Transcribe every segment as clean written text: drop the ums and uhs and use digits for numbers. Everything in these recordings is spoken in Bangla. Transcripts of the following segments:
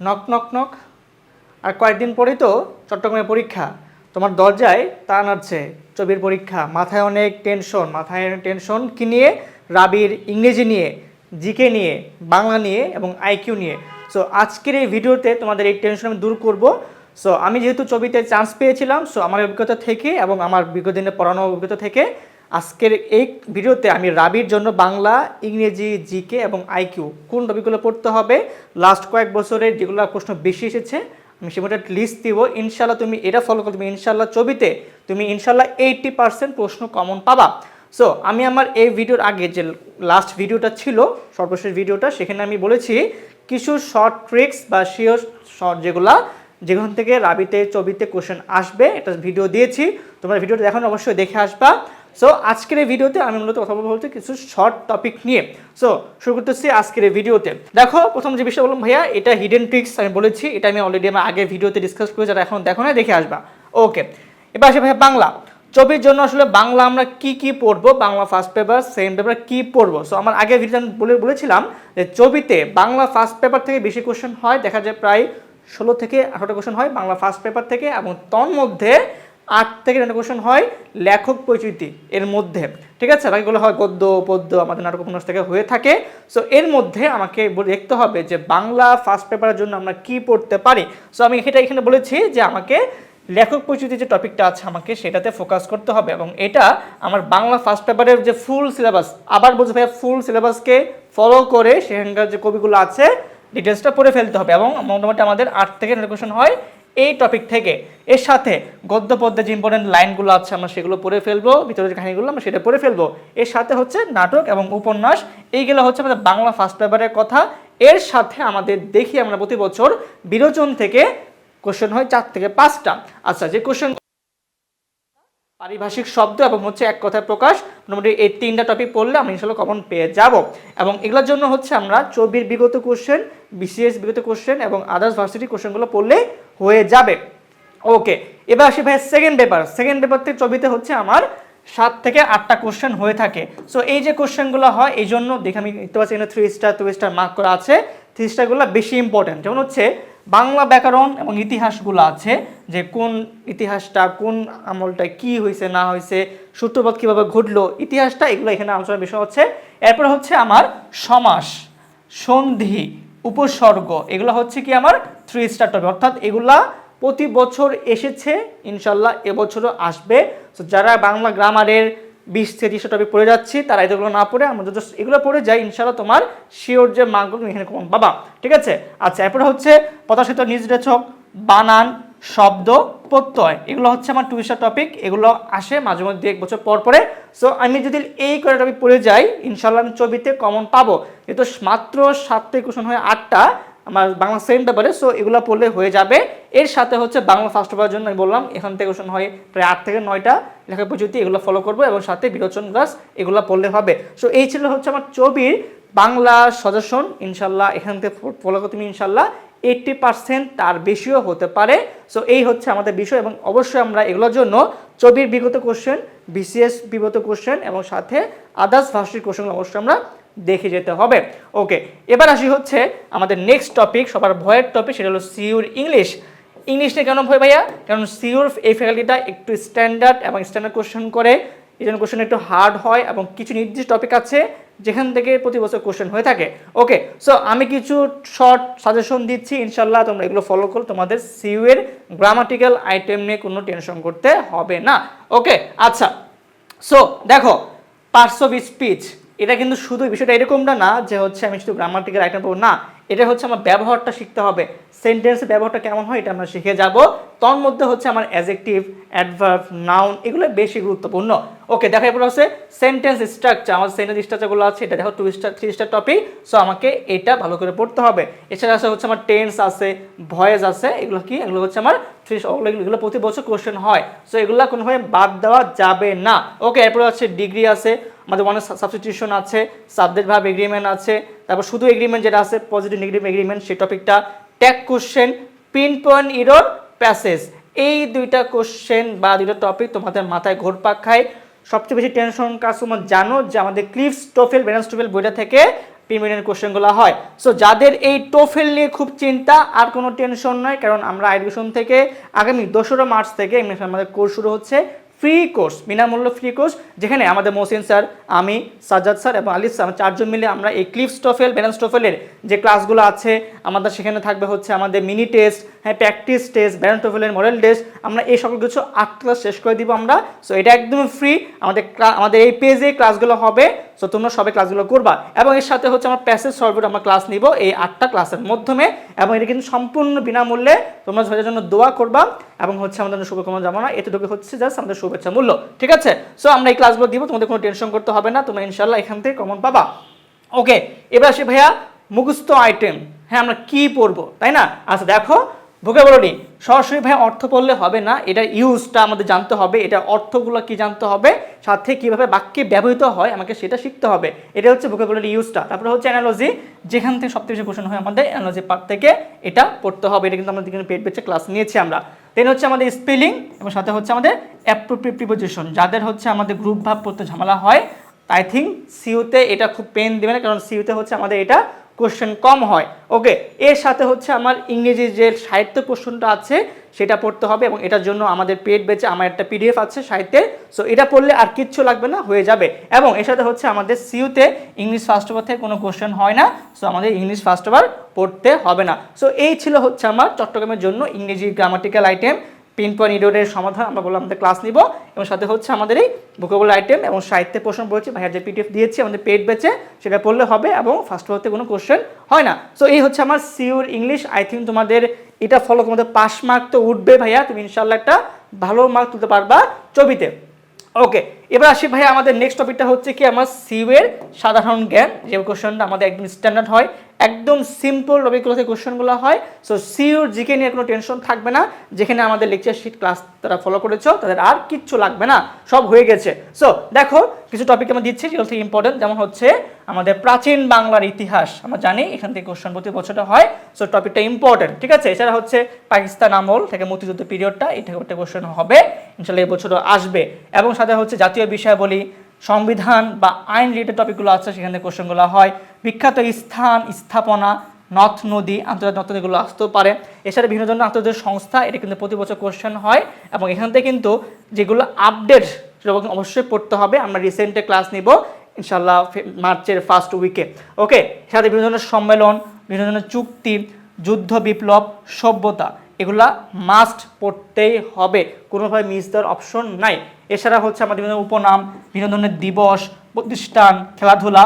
Knock knock knock. আর কয়েকদিন পরেই তো চট্টগ্রামে পরীক্ষা, তোমার দরজায় তালা নাড়ছে, চবির পরীক্ষা, মাথায় অনেক টেনশন কি নিয়ে? রাবির ইংরেজি নিয়ে, জিকে নিয়ে, বাংলা নিয়ে এবং আইকিউ নিয়ে। সো আজকের এই ভিডিওতে তোমাদের এই টেনশন আমি দূর করব। সো আমি যেহেতু চবিতে চান্স পেয়েছিলাম, সো আমার অভিজ্ঞতা থেকে এবং আমার বিগত দিনে পড়ানো অভিজ্ঞতা থেকে আজকের এই ভিডিওতে আমি রাবির জন্য বাংলা, ইংরেজি, জিকে এবং আইকিউ কোন টপিকগুলো পড়তে হবে, লাস্ট কয়েক বছরের যেগুলো প্রশ্ন বেশি এসেছে আমি সেগুলো লিস্ট দিব। ইনশাল্লাহ তুমি এটা ফলো করো, তুমি ইনশাল্লাহ চবিতে তুমি ইনশাল্লাহ 80% প্রশ্ন কমন পাবা। সো আমি আমার এই ভিডিওর আগে যে লাস্ট ভিডিওটা ছিল, সর্বশেষ ভিডিওটা, সেখানে আমি বলেছি কিছু শর্ট ট্রিক্স বা শিওর শর্ট যেখান থেকে রাবিতে চবিতে কোশ্চেন আসবে, এটা ভিডিও দিয়েছি, তোমরা ভিডিওটা দেখো অবশ্যই দেখে আসবা। সো আজকের এই ভিডিওতে আমি মূলত কথা বলতে কিছু শর্ট টপিক নিয়ে। সো শুরু করতেছি আজকের এই ভিডিওতে। দেখো প্রথম যে বিষয় বললাম ভাইয়া, এটা হিডেন ট্রিক্স আমি বলেছি, এটা আমি অলরেডি আমার আগে ভিডিওতে ডিসকাস করে, যারা এখন দেখো না দেখে আসবা। ওকে, এবার আসে ভাইয়া বাংলা। চবির জন্য আসলে বাংলা আমরা কি পড়বো, Bangla first paper second paper কি পড়বো। সো আমার আগে ভিডিও বলেছিলাম যে চবিতে বাংলা ফার্স্ট পেপার থেকে বেশি কোশ্চেন হয়, দেখা যায় প্রায় 16 থেকে 18টা কোশ্চেন হয় বাংলা ফার্স্ট পেপার থেকে, এবং তন্মধ্যে 8 থেকে 9টা কোশ্চেন হয় লেখক পরিচিতি এর মধ্যে, ঠিক আছে। বাকিগুলো হয় গদ্য পদ্য, আমাদের নাটক উপন্যাস থেকে হয়ে থাকে। সো এর মধ্যে আমাকে দেখতে হবে যে বাংলা ফার্স্ট পেপারের জন্য আমরা কি পড়তে পারি। সো আমি এখানে বলেছি যে আমাকে লেখক পরিচিতি যে টপিকটা আছে আমাকে সেটাতে ফোকাস করতে হবে, এবং এটা আমার বাংলা ফার্স্ট পেপারের যে ফুল সিলেবাস, আবার বলছি ভাইয়া ফুল সিলেবাসকে ফলো করে সেখানকার যে কবিগুলো আছে ডিটেলসটা পড়ে ফেলতে হবে, এবং মোটামুটি আমাদের 8 থেকে 9 কোশ্চেন হয় এই টপিক থেকে। এর সাথে গদ্য পদ্যে যে ইম্পর্টেন্ট লাইনগুলো আছে আমরা সেগুলো পড়ে ফেলবো, ভিতরের কাহিনীগুলো আমরা সেটা পড়ে ফেলবো। এর সাথে হচ্ছে নাটক এবং উপন্যাস, এইগুলো হচ্ছে আমাদের বাংলা ফার্স্ট পেপারের কথা। এর সাথে আমাদের দেখি আমরা প্রতি বছর বিরোচন থেকে কোশ্চেন হয় 4 থেকে 5টা। আচ্ছা, যে কোশ্চেন পারিভাষিক শব্দ এবং হচ্ছে এক কথায় প্রকাশ, মোটামুটি এই 3টা টপিক পড়লে আমি ইনশাল্লাহ কমন পেয়ে যাব। এবং এগুলোর জন্য হচ্ছে আমরা চবির বিগত কোশ্চেন, বিসিএস বিগত কোশ্চেন এবং আদার্স ভার্সিটি কোশ্চেনগুলো পড়লে হয়ে যাবে। ওকে, এবার আসি ভাই সেকেন্ড পেপার থেকে চবিতে হচ্ছে আমার 7 থেকে 8টা কোশ্চেন হয়ে থাকে। সো এই যে কোশ্চেনগুলো হয়, এই জন্য দেখে আমি দেখতে পাচ্ছি এখানে 3 স্টার 2 স্টার মার্ক করা আছে। 3 স্টারগুলো বেশি ইম্পর্টেন্ট, যেমন হচ্ছে বাংলা ব্যাকরণ এবং ইতিহাসগুলো আছে, যে কোন ইতিহাসটা কোন আমলটায় কি হয়েছে না হয়েছে, সূত্রপাত কীভাবে ঘটলো, ইতিহাসটা, এগুলো এখানে আলোচনার বিষয় হচ্ছে। এরপর হচ্ছে আমার সমাস, সন্ধি, উপসর্গ, এগুলো হচ্ছে কি আমার 3 স্টার টপিক, অর্থাৎ এগুলা প্রতি বছর এসেছে, ইনশাল্লাহ এবছরও আসবে। তো যারা বাংলা গ্রামারের 20 থেকে 30টা টপিক পড়ে যাচ্ছি, তারা এগুলো না পড়ে আমরা যদি এগুলো পড়ে যাই, ইনশাল্লাহ তোমার শিওর যে মার্কগুলো এখানে কমন পাবা, ঠিক আছে। আচ্ছা, এরপরে হচ্ছে প্রত্যাশিত নির্দেশক, বানান, শব্দ, প্রত্যয়, এগুলো হচ্ছে আমার 2 স্টার টপিক, এগুলো আসে মাঝে মধ্যে 1 বছর পর পরে। সো আমি যদি এই কয়টা টপিক পড়ে যাই, ইনশাল্লাহ আমি চবিতে কমন পাবো, যেহেতু মাত্র 7 থেকে কোশ্চেন হয় 8টা আমার বাংলা সেকেন্ড পেপারে। সো এগুলো পড়লে হয়ে যাবে। এর সাথে হচ্ছে বাংলা ফার্স্ট পেপারের জন্য আমি বললাম এখান থেকে কোশ্চেন হয় প্রায় 8 থেকে 9টা লেখা পদ্ধতি, এগুলো ফলো করবো, এবং সাথে বিরোচন ক্লাস এগুলো পড়লে হবে। সো এই ছিল হচ্ছে আমার চবির বাংলা সাজেশন। ইনশাল্লাহ এখান থেকে ফলো করতে তুমি ইনশাল্লাহ 80% তার বেশিও হতে পারে। সো এই হচ্ছে আমাদের বিষয়, এবং অবশ্যই আমরা এগুলোর জন্য চবির বিগত কোশ্চেন, বিসিএস বিগত কোশ্চেন এবং সাথে আদার্স ভার্সিটির কোশ্চেনগুলো অবশ্যই আমরা দেখে যেতে হবে। ওকে, এবার আসি হচ্ছে আমাদের নেক্সট টপিক, সবার ভয়ের টপিক, সেটা হলো সিইউর ইংলিশ। ইংলিশটা কেন ভয় ভাইয়া? কারণ সিইউর এই ফ্যাকাল্টিটা একটু স্ট্যান্ডার্ড এবং স্ট্যান্ডার্ড কোশ্চেন করে, এই জন্য কোশ্চেন একটু হার্ড হয়, এবং কিছু নির্দিষ্ট টপিক আছে যেখান থেকে প্রতি বছর কোশ্চেন হয়ে থাকে। ওকে, সো আমি কিছু শর্ট সাজেশন দিচ্ছি, ইনশাল্লাহ তোমরা এগুলো ফলো করো, তোমাদের সিইউ এর গ্রামাটিক্যাল আইটেম নিয়ে কোনো টেনশন করতে হবে না। ওকে, আচ্ছা, সো দেখো পার্টস অফ স্পিচ, এটা কিন্তু শুধু বিষয়টা এরকমটা না যে হচ্ছে আমি শুধু গ্রামাটিক্যাল আইটেম পড়বো, না, এটা হচ্ছে আমার ব্যবহারটা শিখতে হবে, সেন্টেন্সের ব্যবহারটা কেমন হয় এটা আমরা শিখে যাব। তোর মধ্যে হচ্ছে আমার অ্যাডজেক্টিভ, অ্যাডভার্ব, নাউন, এগুলো বেশি গুরুত্বপূর্ণ। ওকে, দেখা এরপর হচ্ছে সেন্টেন্স স্ট্রাকচার, আমার সেন্টেন্স স্ট্রাকচারগুলো আছে, এটা দেখো 2 স্টার 3 স্টার টপিক। সো আমাকে এটা ভালো করে পড়তে হবে। এছাড়া আছে হচ্ছে আমার টেন্স আছে, ভয়েস আছে, এগুলো কি, এগুলো হচ্ছে আমার এগুলো প্রতি বছর কোশ্চেন হয়। সো এগুলো কোনোভাবে বাদ দেওয়া যাবে না। ওকে, এরপর আছে ডিগ্রি আছে, আমাদের ওয়ান সাবস্টিটিউশন আছে, সাবজেক্ট ভার্ব এগ্রিমেন্ট আছে, তারপর শুধু এগ্রিমেন্ট যেটা আছে পজিটিভ নেগেটিভ এগ্রিমেন্ট সেই টপিকটা, tag question, pin point error, passage, এই 2টা কোশ্চেন বা 2টা টপিক তোমাদের মাথায় ঘুরপাক খায়। সবচেয়ে বেশি টেনশন কাজ তোমরা জানো যে আমাদের ক্লিফস টোফেল ব্যালেন্স টোফেল বইটা থেকে প্রিলিমিনারি কোশ্চেনগুলো হয়। সো যাদের এই টোফেল নিয়ে খুব চিন্তা, আর কোনো টেনশন নয়, কারণ আমরা এডুকেশন থেকে আগামী 2রা মার্চ থেকে আমাদের কোর্স শুরু হচ্ছে, ফ্রি কোর্স, বিনামূল্য ফ্রি কোর্স, যেখানে আমাদের মহসিন স্যার, আমি, সাজ্জাদ স্যার এবং আলিফ স্যার 4জন মিলে আমরা এই ক্লিপস টোফেল, ব্যালেন্স টোফেলের যে ক্লাসগুলো আছে আমাদের সেখানে থাকবে হচ্ছে আমাদের মিনি টেস্ট, হ্যাঁ প্র্যাকটিস টেস্ট, ব্যালেন্স টোফেলের মডেল টেস্ট, আমরা এই সকল কিছু 8 ক্লাস শেষ করে দিব আমরা। সো এটা একদম ফ্রি, আমাদের এই পেজে ক্লাসগুলো হবে। সো তোমরা সবাই ক্লাসগুলো করবা, এবং এর সাথে হচ্ছে আমরা প্যাসেজ সলভের আমরা ক্লাস নিব এই 8টা ক্লাসের মাধ্যমে, এবং এটা কিন্তু সম্পূর্ণ বিনামূল্যে। তোমরা ঝড়ের জন্য দোয়া করবা এবং হচ্ছে আমাদের শুভকামনা জানানো, এতটুকু হচ্ছে জাস্ট আমাদের শুভেচ্ছা মূল্য, ঠিক আছে? সো আমরা এই ক্লাসগুলো দিব, তোমাদের কোনো টেনশন করতে হবে না, তোমরা ইনশাল্লাহ এখান থেকে কমন পাবা। ওকে, এবার আসি ভাইয়া মুখস্থ আইটেম, হ্যাঁ আমরা কি পড়বো, তাই না? আচ্ছা দেখো, ভোকাবুলারি সরাসরি ভাই অর্থ পড়লে হবে না, এটার ইউজটা আমাদের জানতে হবে, এটা অর্থগুলো কি জানতে হবে, সাথে কিভাবে বাক্যে ব্যবহৃত হয় আমাকে সেটা শিখতে হবে। এটা হচ্ছে ভোকাবুলারি ইউজটা। তারপরে হচ্ছে অ্যানালজি, যেখান থেকে সবথেকে বেশি কোশ্চেন হয় আমাদের অ্যানালজি পার্ট থেকে এটা পড়তে হবে। এটা কিন্তু আমাদের পেট বেচে ক্লাস নিয়েছি আমরা। দেন হচ্ছে আমাদের স্পেলিং, এবং সাথে হচ্ছে আমাদের অ্যাপ্রোপ্রিয়েট প্রিপোজিশন। যাদের হচ্ছে আমাদের গ্রুপ ভাব পড়তে ঝামেলা হয়, আই থিঙ্ক সিইউতে এটা খুব পেন দেবে না, কারণ সিইউতে হচ্ছে আমাদের এটা কোশ্চেন কম হয়। ওকে, এর সাথে হচ্ছে আমার ইংরেজি যে সাহিত্য কোশ্চেনটা আছে সেটা পড়তে হবে, এবং এটার জন্য আমাদের পেড বেচে আমার একটা পিডিএফ আছে সাহিত্যের। সো এটা পড়লে আর কিচ্ছু লাগবে না, হয়ে যাবে। এবং এর সাথে হচ্ছে আমাদের সিইউতে ইংলিশ ফার্স্ট ওভার থেকে কোনো কোশ্চেন হয় না, সো আমাদের ইংলিশ ফার্স্ট ওভার পড়তে হবে না। সো এই ছিল হচ্ছে আমার চট্টগ্রামের জন্য ইংরেজি গ্রামাটিক্যাল আইটেম, পিন পয়েন্ট ইডোরের সমাধান আমরা বললাম আমাদের ক্লাস নিব, এবং সাথে হচ্ছে আমাদের এই ভোকাবুলারি আইটেম এবং সাহিত্যের প্রশ্ন পড়েছি, ভাইয়ার যে পিডিএফ দিয়েছি আমাদের পেড বেচে সেটা পড়লে হবে, এবং ফার্স্ট ওভারতে কোনো কোশ্চেন হয় না। সো এই হচ্ছে আমার সিইউর ইংলিশ। আই থিঙ্ক তোমাদের এটা ফলো তোমাদের 5 মার্ক তো উঠবে ভাইয়া, তুমি ইনশাল্লাহ একটা ভালো মার্ক তুলতে পারবা ছবিতে। ওকে, এবার আসি ভাইয়া আমাদের নেক্সট টপিকটা হচ্ছে কি আমার সিইউর সাধারণ জ্ঞান, যে কোশ্চেনটা আমাদের একদম স্ট্যান্ডার্ড হয়, একদম সিম্পল টপিকগুলো থেকে কোশ্চেনগুলো হয়। সো সিইউর জিকে নিয়ে কোনো টেনশন থাকবে না, যেখানে আমাদের লেকচার শিট ক্লাস তারা ফলো করেছো তাদের আর কিচ্ছু লাগবে না, সব হয়ে গেছে। সো দেখো কিছু টপিক আমরা দিচ্ছি যেগুলো থেকে ইম্পর্টেন্ট, যেমন হচ্ছে আমাদের প্রাচীন বাংলার ইতিহাস, আমরা জানি এখান থেকে কোশ্চেন প্রতি বছরটা হয়। সো টপিকটা ইম্পর্টেন্ট, ঠিক আছে? এছাড়া হচ্ছে পাকিস্তান আমল থেকে মুক্তিযুদ্ধ পিরিয়ডটা, এটা একটা কোশ্চেন হবে ইনশাল্লাহ এই বছরও আসবে। এবং সাথে হচ্ছে জাতীয় বিষয়াবলী, সংবিধান বা আইন রিলেটেড টপিকগুলো আছে সেখান থেকে কোশ্চেনগুলো হয়। বিখ্যাত স্থান, স্থাপনা, নদ নদী, আন্তর্জাতিক নদ নদীগুলো আসতেও পারে। এছাড়া বিভিন্ন ধরনের আন্তর্জাতিক সংস্থা, এটা কিন্তু প্রতি বছর কোশ্চেন হয়, এবং এখান থেকে কিন্তু যেগুলো আপডেট সেটা অবশ্যই পড়তে হবে। আমরা রিসেন্টে ক্লাস নিব ইনশাল্লাহ মার্চের ফার্স্ট উইকে। ওকে, সাথে বিভিন্ন ধরনের সম্মেলন, বিভিন্ন ধরনের চুক্তি, যুদ্ধ, বিপ্লব, সভ্যতা, এগুলা মাস্ট পড়তেই হবে, কোনোভাবে মিস দেওয়ার অপশন নাই। এছাড়া হচ্ছে আমাদের বিভিন্ন উপনাম, বিভিন্ন ধরনের দিবস, প্রতিষ্ঠান, খেলাধুলা,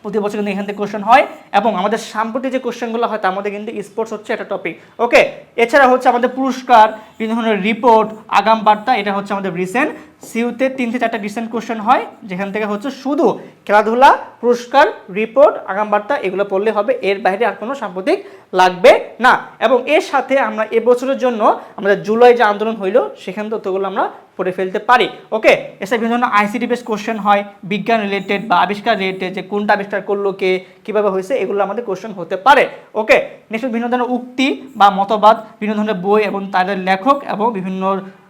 প্রতি বছর কিন্তু এখান থেকে কোশ্চেন হয়। এবং আমাদের সাম্প্রতিক যে কোশ্চেনগুলো হয় তার মধ্যে কিন্তু স্পোর্টস হচ্ছে একটা টপিক। ওকে, এছাড়া হচ্ছে আমাদের পুরস্কার, বিভিন্ন ধরনের রিপোর্ট, আগাম বার্তা, এটা হচ্ছে আমাদের রিসেন্ট সিইউতে 3 থেকে 4টা রিসেন্ট কোশ্চেন হয়, যেখান থেকে হচ্ছে শুধু খেলাধুলা, পুরস্কার, রিপোর্ট, আগাম বার্তা এগুলো পড়লে হবে, এর বাইরে আর কোনো সাম্প্রতিক লাগবে না। এবং এর সাথে আমরা এবছরের জন্য আমাদের জুলাই যে আন্দোলন হইলো সেখান তথ্যগুলো আমরা পড়ে ফেলতে পারি। ওকে, এছাড়া বিভিন্ন ধরনের আইসিটি বেস কোশ্চেন হয়, বিজ্ঞান রিলেটেড বা আবিষ্কার রিলেটেড, যে কোনটা আবিষ্কার করলো কে, কীভাবে হয়েছে, এগুলো আমাদের কোশ্চেন হতে পারে। ওকে, নেক্সট বিভিন্ন ধরনের উক্তি বা মতবাদ, বিভিন্ন ধরনের বই এবং তাদের লেখক এবং বিভিন্ন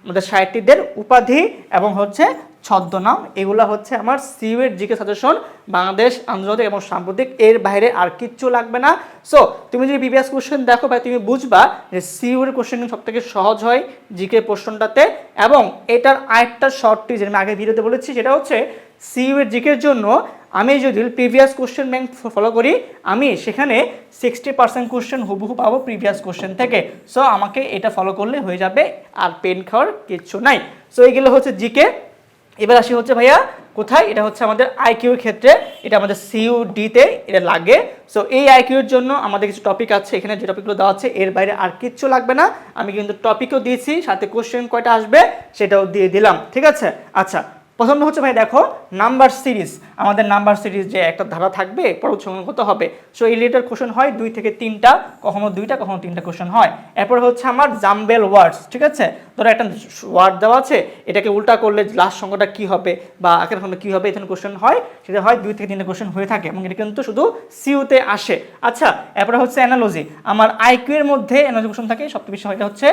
আমাদের সাহিত্যিকদের উপাধি এবং হচ্ছে ছদ্মনাম, এগুলো হচ্ছে আমার সিইউর জিকে সাজেশন, বাংলাদেশ, আন্তর্জাতিক এবং সাম্প্রতিক, এর বাইরে আর কিচ্ছু লাগবে না। সো তুমি যদি প্রিভিয়াস কোশ্চেন দেখো ভাই, তুমি বুঝবা যে সিইউর কোশ্চেন সব থেকে সহজ হয় জিকে পোর্শনটাতে। এবং এটার আরেকটা শর্ট টিপ, যেটা আমি আগে ভিডিওতে বলেছি, সেটা হচ্ছে সিইউর জিকের জন্য আমি যদি প্রিভিয়াস কোশ্চেন ব্যাংক ফলো করি, আমি সেখানে 60% কোশ্চেন হুবহু পাবো প্রিভিয়াস কোশ্চেন থেকে। সো আমাকে এটা ফলো করলে হয়ে যাবে, আর পেন খাওয়ার কিচ্ছু নাই। সো এইগুলো হচ্ছে জিকে। এবার আসি হচ্ছে ভাইয়া কোথায়, এটা হচ্ছে আমাদের আইকিউর ক্ষেত্রে, এটা আমাদের সিইউডিতে এটা লাগে। সো এই আইকিউর জন্য আমাদের কিছু টপিক আছে, এখানে যে টপিকগুলো দেওয়া আছে এর বাইরে আর কিচ্ছু লাগবে না। আমি কিন্তু টপিকও দিয়েছি, সাথে কোশ্চেন কয়টা আসবে সেটাও দিয়ে দিলাম, ঠিক আছে? আচ্ছা, প্রথমটা হচ্ছে ভাই দেখো নাম্বার সিরিজ, আমাদের নাম্বার সিরিজ যে একটা ধারা থাকবে পর্বত সংখ্যাগত হবে। সো এই রিলেটেড কোশ্চেন হয় 2 থেকে 3টা, কখনো 2টা, কখনো 3টা কোশ্চেন হয়। এরপর হচ্ছে আমার জাম্বেল ওয়ার্ডস, ঠিক আছে? ধরো একটা ওয়ার্ড দেওয়া আছে, এটাকে উল্টা করলে লাস্ট সংখ্যাটা কী হবে বা আখের সংখ্যা কী হবে, এখানে কোশ্চেন হয়, সেটা হয় 2 থেকে 3টা কোশ্চেন হয়ে থাকে, এবং এটা কিন্তু শুধু সিইউতে আসে। আচ্ছা, এরপরে হচ্ছে অ্যানালজি, আমার আইকিউ এর মধ্যে অ্যানালজি কোশ্চেন থাকে সবচেয়ে বেশি, হয়টা হচ্ছে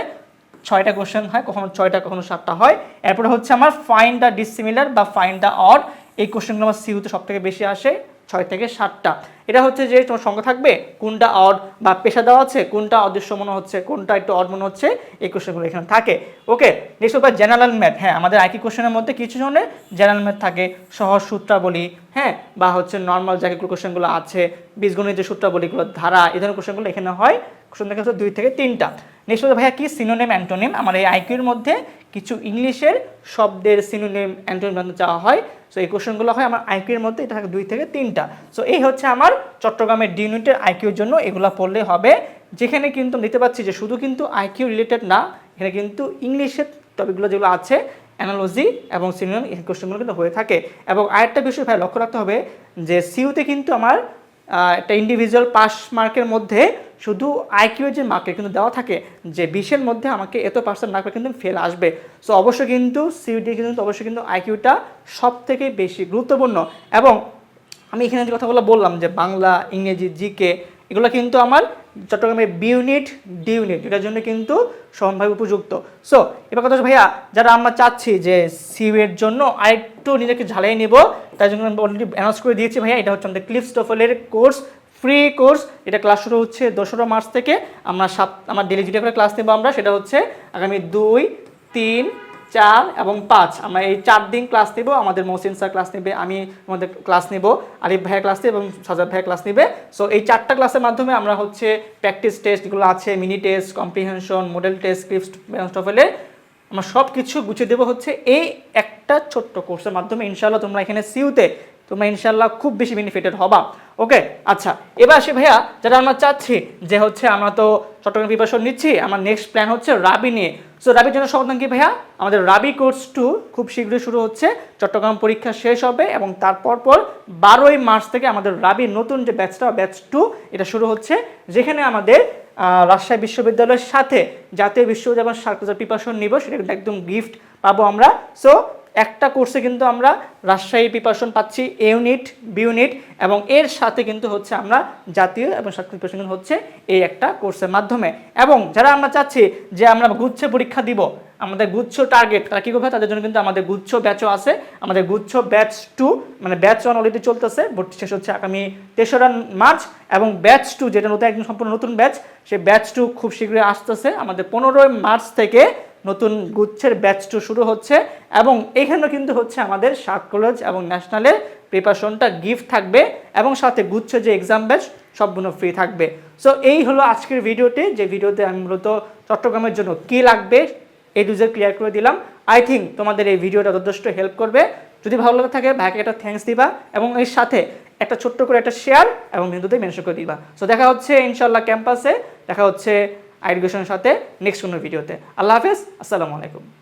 6টা কোশ্চেন হয়, কখনো 6টা, কখনো 7টা হয়। এরপরে হচ্ছে আমার ফাইন্ড দ্য ডিসিমিলার বা ফাইন্ড দ্য অড, এই কোশ্চেনগুলো আমার সিইউতে সব থেকে বেশি আসে, 6 থেকে 7টা। এটা হচ্ছে যে তোমার সংখ্যা থাকবে, কোনটা অড বা পেশা দেওয়া আছে, কোনটা অদৃশ্য মনে হচ্ছে, কোনটা একটু অড মনে হচ্ছে, এই কোশ্চেনগুলো এখানে থাকে। ওকে, নেক্সট ব্যাপার জেনারেল ম্যাথ। হ্যাঁ, আমাদের আইকিউ কোশ্চেনের মধ্যে কিছু ধরনের জেনারেল ম্যাথ থাকে, সহজ সূত্রাবলী, হ্যাঁ, বা হচ্ছে নর্মাল যেগুলো কোশ্চেনগুলো আছে, বীজগণিত যে সূত্রাবলীগুলো, ধারা, এই ধরনের কোশ্চেনগুলো এখানে হয়। কোশ্চেন দেখা হচ্ছে 2 থেকে 3টা। নেক্সট হচ্ছে ভাইয়া কি সিনোনিম অ্যান্টোনিম। আমার এই আইকিউর মধ্যে কিছু ইংলিশের শব্দের সিনোনিম অ্যান্টোনিম জানতে চাওয়া হয়। সো এই কোশ্চেনগুলো হয় আমার আইকিউর মধ্যে, এটা থাকে 2 থেকে 3টা। সো এই হচ্ছে আমার চট্টগ্রামের ডি ইউনিটের আইকিউর জন্য এগুলো পড়লে হবে। যেখানে কিন্তু দেখতে পাচ্ছি যে শুধু কিন্তু আইকিউ রিলেটেড না, এখানে কিন্তু ইংলিশের টপিকগুলো যেগুলো আছে, অ্যানালজি এবং সিনোনিম, এই কোশ্চেনগুলো কিন্তু হয়ে থাকে। এবং আরেকটা বিষয় ভাই লক্ষ্য রাখতে হবে যে সিইউতে কিন্তু আমার একটা ইন্ডিভিজুয়াল পাস মার্কের মধ্যে শুধু আইকিউর যে মার্কেট কিন্তু দেওয়া থাকে যে 20-এর মধ্যে আমাকে এত পার্সেন্ট মার্ক কিন্তু ফেল আসবে। সো অবশ্যই কিন্তু সিইউটি কিন্তু অবশ্যই কিন্তু আইকিউটা সব থেকে বেশি গুরুত্বপূর্ণ। এবং আমি এখানে যে কথাগুলো বললাম যে বাংলা, ইংরেজি, জিকে, এগুলো কিন্তু আমার চট্টগ্রামের বি ইউনিট, ডি ইউনিট, এটার জন্য কিন্তু সমানভাবে উপযুক্ত। সো এবার কথা হচ্ছে ভাইয়া, যারা আমরা চাচ্ছি যে সিইউ এর জন্য আরেকটু নিজেকে ঝালিয়ে নেব, তাই জন্য আমি অলরেডি অ্যানাউন্স করে দিয়েছি ভাইয়া, এটা হচ্ছে আমাদের ক্লিপস টোফেলের কোর্স, ফ্রি কোর্স। এটা ক্লাস শুরু হচ্ছে 2রা মার্চ থেকে। আমার ডেলি যেটা করে ক্লাস নেবো আমরা, সেটা হচ্ছে আগামী 2, 3, 4 এবং 5, আমরা এই 4 দিন ক্লাস নেব। আমাদের মহসিন স্যার ক্লাস নেবে, আমি আমাদের ক্লাস নেব, আরিফ ভাইয়া ক্লাস নেবে এবং সাজাদ ভাইয়া ক্লাস নেবে। সো এই 4টা ক্লাসের মাধ্যমে আমরা হচ্ছে প্র্যাকটিস টেস্ট যেগুলো আছে, mini test, comprehension, model test, clips টোফেলে আমরা সব কিছু গুছিয়ে দেবো হচ্ছে এই একটা ছোট্ট কোর্সের মাধ্যমে। ইনশাআল্লাহ তোমরা এখানে সিইউতে তোমরা ইনশাআল্লাহ খুব বেশি বেনিফিটেড হবা। ওকে, আচ্ছা, এবার আসি ভাইয়া, যারা আমরা চাচ্ছি যে হচ্ছে আমরা তো চট্টগ্রাম প্রিপারেশন নিচ্ছি, আমার নেক্সট প্ল্যান হচ্ছে রাবি নিয়ে। সো রাবির জন্য সমাধান কি ভাইয়া, আমাদের রাবি কোর্স 2 খুব শীঘ্রই শুরু হচ্ছে। চট্টগ্রাম পরীক্ষা শেষ হবে এবং তারপর 12ই মার্চ থেকে আমাদের রাবির নতুন যে ব্যাচটা, ব্যাচ 2, এটা শুরু হচ্ছে, যেখানে আমাদের রাজশাহী বিশ্ববিদ্যালয়ের সাথে জাতীয় বিশ্ববিদ্যালয়ের সাথে প্রিপারেশন নিব, সেটা একদম গিফট পাবো আমরা। সো একটা কোর্সে কিন্তু আমরা রাজশাহী প্রিপারেশন পাচ্ছি, এ ইউনিট, বি ইউনিট, এবং এর সাথে কিন্তু হচ্ছে আমরা জাতীয় এবং সার্বিক প্রিপারেশন হচ্ছে এই একটা কোর্সের মাধ্যমে। এবং যারা আমরা চাচ্ছি যে আমরা গুচ্ছ পরীক্ষা দিব, আমাদের গুচ্ছ টার্গেট, তারা কী করবে, তাদের জন্য কিন্তু আমাদের গুচ্ছ ব্যাচও আছে। আমাদের গুচ্ছ ব্যাচ 2, মানে ব্যাচ 1 অলরেডি চলতেছে, ভর্তি শেষ হচ্ছে আগামী 3রা মার্চ, এবং ব্যাচ 2 যেটা নতুন একদম সম্পূর্ণ নতুন ব্যাচ, সেই ব্যাচ 2 খুব শীঘ্রই আসতেছে। আমাদের 15ই মার্চ থেকে নতুন গুচ্ছের ব্যাচ 2 শুরু হচ্ছে। এবং এখানেও কিন্তু হচ্ছে আমাদের সাত কলেজ এবং ন্যাশনালের প্রিপারেশনটা গিফট থাকবে, এবং সাথে গুচ্ছ যে এক্সাম ব্যাচ সবগুলো ফ্রি থাকবে। সো এই হলো আজকের ভিডিওতে, যে ভিডিওতে আমি মূলত চট্টগ্রামের জন্য কী লাগবে এই টুজে ক্লিয়ার করে দিলাম। আই থিঙ্ক তোমাদের এই ভিডিওটা যথেষ্ট হেল্প করবে। যদি ভালো লাগে থাকে ভাইকে একটা থ্যাঙ্কস দিবা, এবং এর সাথে একটা ছোট্ট করে একটা শেয়ার এবং বিন্দুতে মেনশন করে দিবা। সো দেখা হচ্ছে ইনশাল্লাহ ক্যাম্পাসে, দেখা হচ্ছে এডুকেশনের সাথে নেক্সট কোনো ভিডিওতে। আল্লাহ হাফেজ, আসসালামু আলাইকুম।